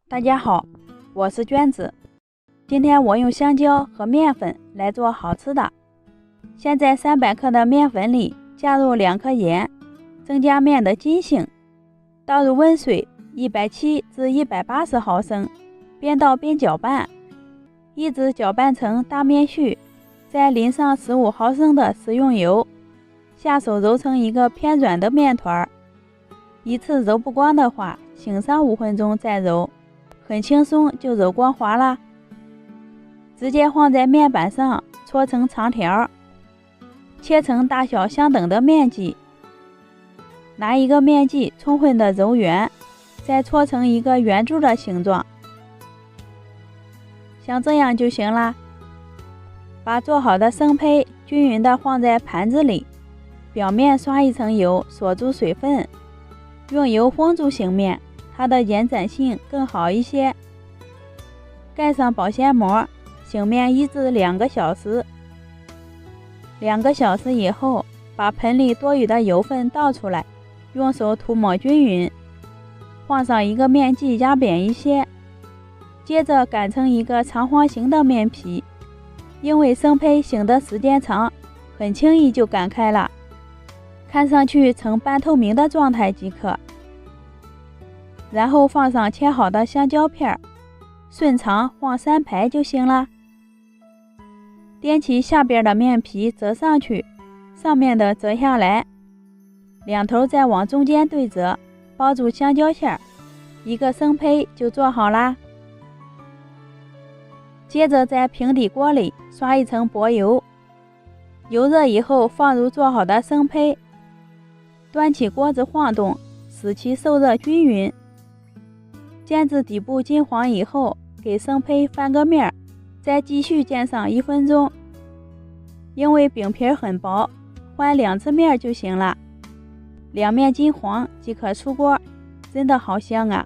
大家好，我是娟子。今天我用香蕉和面粉来做好吃的。先在300克的面粉里加入2颗盐，增加面的筋性。倒入温水170至180毫升，边倒边搅拌，一直搅拌成大面絮，再淋上15毫升的食用油，下手揉成一个偏软的面团。一次揉不光的话，醒上5分钟再揉，很轻松就揉光滑了。直接放在面板上搓成长条，切成大小相等的面剂。拿一个面剂充分的揉圆，再搓成一个圆柱的形状，像这样就行了。把做好的生胚均匀的放在盘子里，表面刷一层油锁住水分，用油封住醒面，它的延展性更好一些。盖上保鲜膜，醒面1至2个小时。2个小时以后，把盆里多余的油分倒出来，用手涂抹均匀，放上一个面剂压扁一些，接着擀成一个长方形的面皮。因为生胚醒的时间长，很轻易就擀开了，看上去呈半透明的状态即可。然后放上切好的香蕉片，顺长放3排就行了。掂起下边的面皮折上去，上面的折下来，两头再往中间对折，包住香蕉馅，一个生胚就做好啦。接着在平底锅里刷一层薄油，油热以后放入做好的生胚，端起锅子晃动，使其受热均匀。煎至底部金黄以后，给生胚翻个面，再继续煎上1分钟。因为饼皮很薄，翻2次面就行了。两面金黄即可出锅，真的好香啊！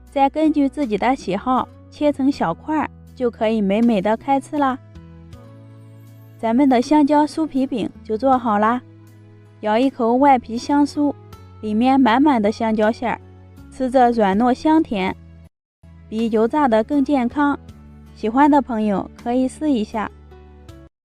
再根据自己的喜好切成小块，就可以美美的开吃啦。咱们的香蕉酥皮饼就做好啦。咬一口，外皮香酥，里面满满的香蕉馅，吃着软糯香甜，比油炸的更健康。喜欢的朋友可以试一下。